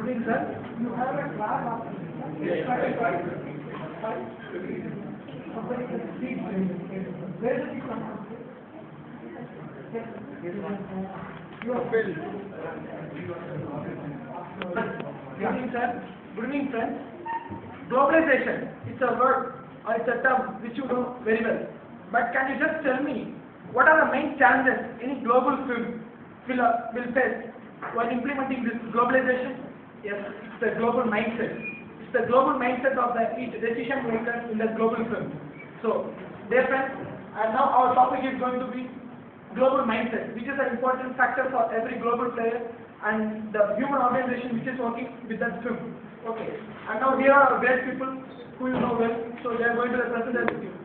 Good evening, sir. You have a class of yes, where does it come from? Yes. You are failed. Good evening, sir. Good evening, friends. Globalization, it's a word or it's a term which you know very well. But can you just tell me what are the main challenges any global firm will face while implementing this globalization? Yes, it's the global mindset. It's the global mindset of the each decision maker in the global firm. So, dear friends, and now our topic is going to be global mindset, which is an important factor for every global player and the human organization which is working with that firm. Okay, and now here are great people who you know well, so they are going to present them with you.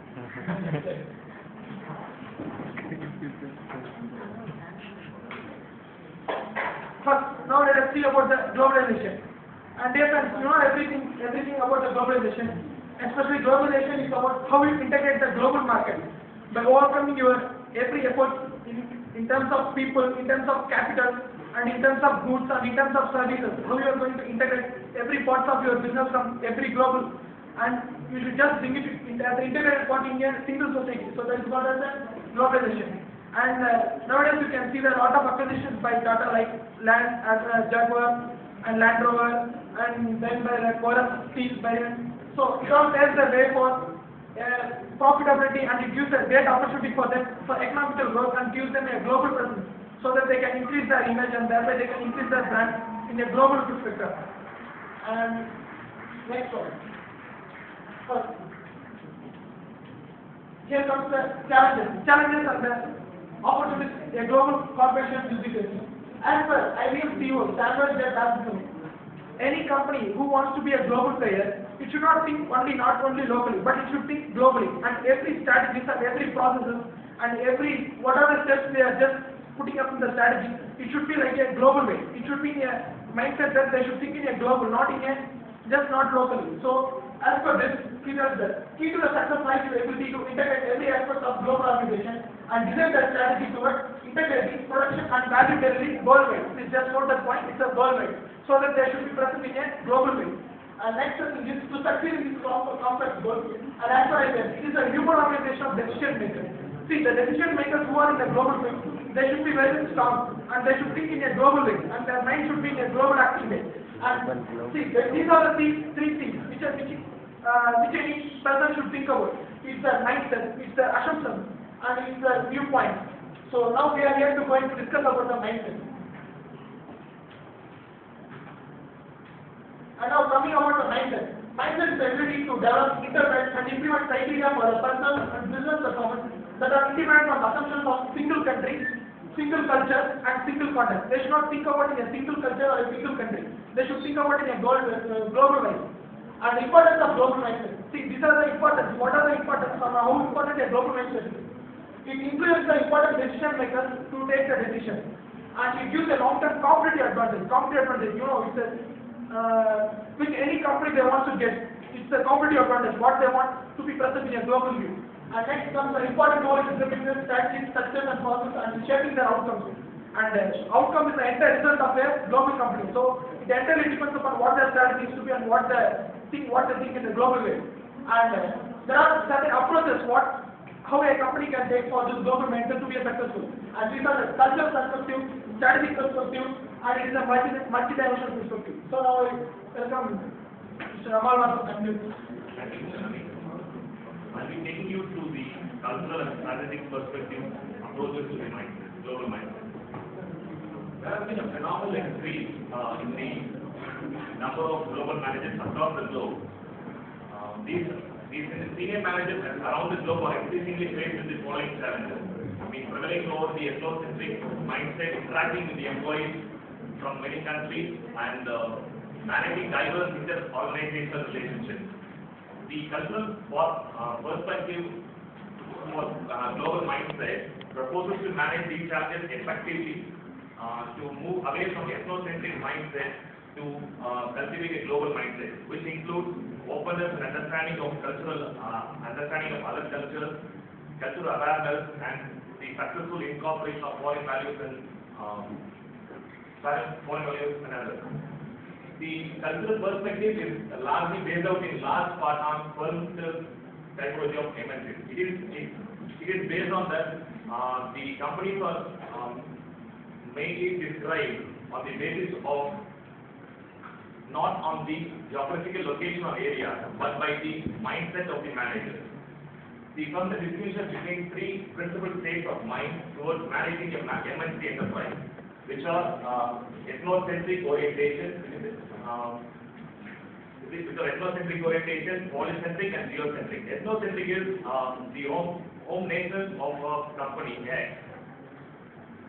First, now let us see about the globalization. And dear friends, you know everything about the globalization. Especially globalization is about how you integrate the global market by overcoming your every effort in terms of people, in terms of capital, and in terms of goods, and in terms of services. How you are going to integrate every part of your business from every global, and you should just bring it as an integrated part in a single society. So that is what is the globalization. And nowadays you can see there are a lot of acquisitions by Tata like Land as Jaguar and Land Rover, and then by the Chorus Steel by so it all paves the way for profitability, and it gives a great opportunity for them for economical growth and gives them a global presence so that they can increase their image and thereby they can increase their brand in a global perspective. And next one. First, here comes the challenges and the opportunities a global corporation will be facing. As per IBM CEO Samuel J. Johnson, any company who wants to be a global player, it should not think not only locally, but it should think globally. And every strategies and every processes and every whatever steps they are just putting up in the strategy, it should be like a global way. It should be in a mindset that they should think in a global, not in a just not locally. So as per this, the key to the success lies in the ability to integrate every aspect of global organization and design their strategy towards integrating production and value delivery worldwide. It's just not the point, it's a worldwide. So that they should be present in a global way. And next thing is to succeed in this complex goal. And as far as it is a human organization of decision makers. See, the decision makers who are in the global field, they should be very strong and they should think in a global way and their mind should be in a global active way. And see, these are the three things which any person should think about. It's the mindset, it's the assumption, and it's the viewpoint. So now we are here to going to discuss about the mindset. And now coming about the mindset. Mindset is the ability to develop, interpret, and implement criteria for the personal and business performance that are independent from assumptions of single country, single culture, and single context. They should not think about in a single culture or a single country. They should think about in a global way. And the importance of global mindset. See, these are the importance. What are the importance or how important a global mindset is? It influences the important decision makers to take the decision. And it gives a long-term competitive advantage. You know, it's a which any company they want to get. It's a competitive advantage, what they want to be present in a global view. And next comes the important role in implementing strategies, success and process and shaping their outcomes. And outcome is the entire result of a global company. So it entirely depends upon what their strategy is to be and what they think in a global way. And there are certain approaches how a company can take for this global mindset to be successful. And these are the cultural perspective, strategic perspective, and it is a multi-dimensional perspective. So now I welcome Mr. Amal to conclude. Thank you, Mr. Nami. I'll be taking you to the cultural and strategic perspective approaches to the mindset, global mindset. There has been a phenomenal increase in the number of global managers across the globe. These senior managers around the globe are increasingly faced with the following challenges. Prevailing over the ethnocentric mindset, interacting with the employees from many countries, and managing diverse inter-organizational relationships. The cultural perspective for global mindset proposes to manage these challenges effectively to move away from ethnocentric mindset to cultivate a global mindset, which includes openness and understanding of understanding of other cultures, cultural awareness, and the successful incorporation of foreign values and others. the cultural perspective is largely based out in large part on permissive psychology of MNCs. It is based on that the companies are mainly described on the basis of not on the geographical location or area, but by the mindset of the manager. See, from the distinction between three principal states of mind towards managing a MNC enterprise, which are ethnocentric orientation, polycentric and geocentric. Ethnocentric is the home nation of a company X,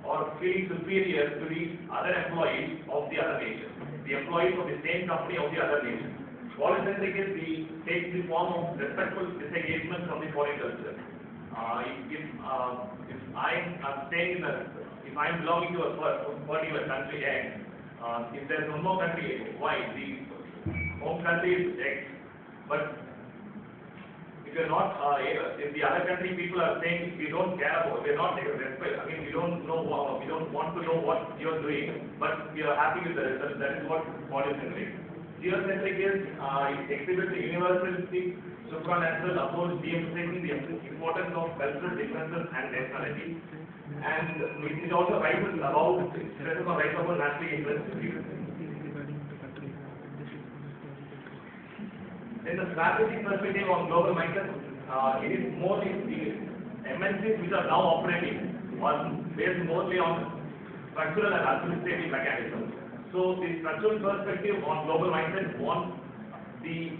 or feeling superior to the other employees of the other nation, the employees of the same company of the other nation. Polycentric takes the form of respectful disengagement from the foreign culture. If I'm belonging to a particular country X, if there's one more country Y, the home country is X, but if you're not, if the other country people are saying we don't care about, we're not respect, we don't know, we don't want to know what you're doing, but we are happy with the result. That is what polycentric. Geocentric is it exhibits the universality, supernatural approach, de-emphasizing the importance of cultural differences and nationality, and it also rises about stresses on rights about national interest. In the strategic perspective on global mindset, it is more in the MNCs which are now operating based mostly on structural and administrative mechanisms. So the structural perspective on global mindset wants the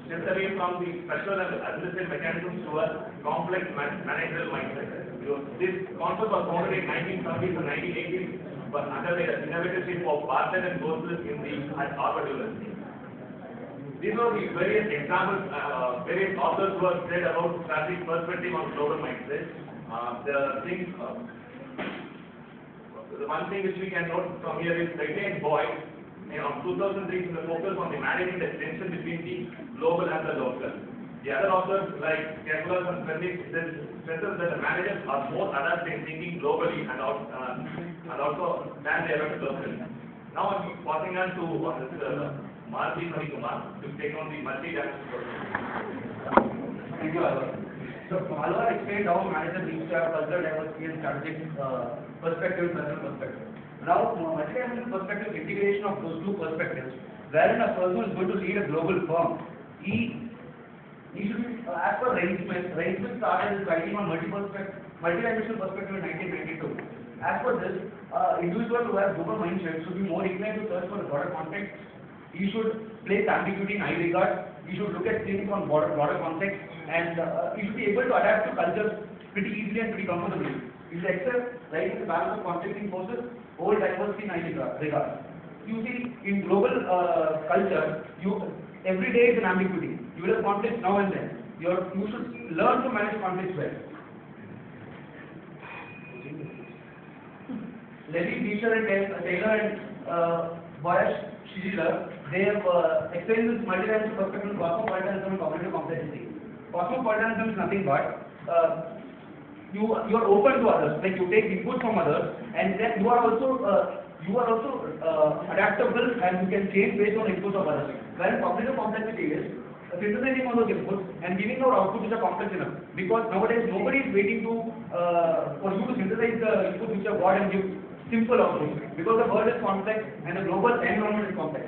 shift away from the structural and administrative mechanisms to a complex managerial mindset. This concept was founded in 1970s and 1980s, but under the innovatorship of Bartlett and Gosling at Harvard University. These are the various examples, various authors who have said about strategic perspective on global mindset. The one thing which we can note from here is Begley and Boyd, of 2003, the focus on the managing the tension between the global and the local. The other authors like Kepler and Frederick stresses that the managers are more adept in thinking globally and also than they are locally. Now I'm passing on to Marty Kumar to take on the multi-dimensional. Thank you, Alvar. So, Alvar explained how managers need to have cultural diversity and strategic perspective and personal perspective. Now, multi-dimensional perspective integration of those two perspectives, wherein a person is going to lead a global firm, he should be, as per Smith started his writing on multi-dimensional perspective in 1992. As per this, individual who has global mindset should be more inclined to search for the broader context. He should place ambiguity in high regard. He should look at things on broader context, and he should be able to adapt to cultures pretty easily and pretty comfortably. He should accept right in the balance of conflicting forces, hold diversity in high regard. You see, in global culture, every day is an ambiguity. You will have conflicts now and then. You should learn to manage conflicts well. Levy, Beecher, and Taylor and Boyash Shizila, they have explained this multi-dimensional perspective of cosmopolitanism and cognitive complexity. Cosmopolitanism is nothing but you are open to others, like you take input from others, and then you are also adaptable and you can change based on inputs of others. Whereas cognitive complexity is synthesizing all those inputs and giving out outputs which are complex enough. Because nowadays nobody is waiting for you to synthesize the input which you have got and give simple outputs. Because the world is complex and the global environment is complex.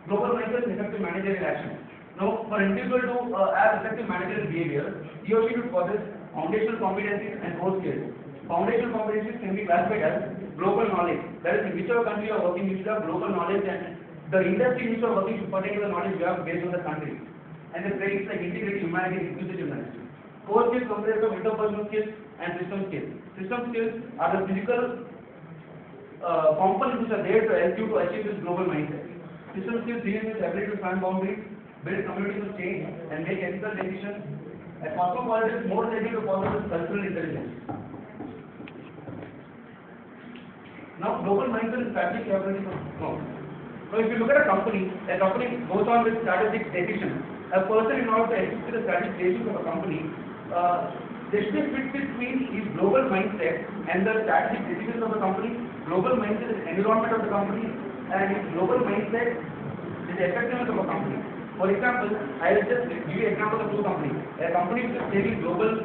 Global mindset is effective managerial action. Now, for individual to have effective managerial behavior, he or she should possess foundational competencies and core skills. Foundational competencies can be classified as global knowledge. That is, in whichever country you are working, you should have global knowledge, and the industry in which you are working should pertain to the knowledge you have based on the country. And the traits like integrity, humanity, inclusiveness. Core skills comprised of interpersonal skills and system skills. System skills are the physical components which are there to help you to achieve this global mindset. System skills deal with ability to span boundaries, build communities of change, and make ethical decisions. And cosmopolitan is more likely to follow this cultural intelligence. Now, global mindset is strategic capability for growth. Now, if you look at a company goes on with strategic decisions. A person, in order to execute the strategic decisions of a company, There's a fit between his global mindset and the strategic decisions of the company, global mindset and environment of the company, and his global mindset is the effectiveness of a company. For example, I will just give you an example of two companies. A company is taking global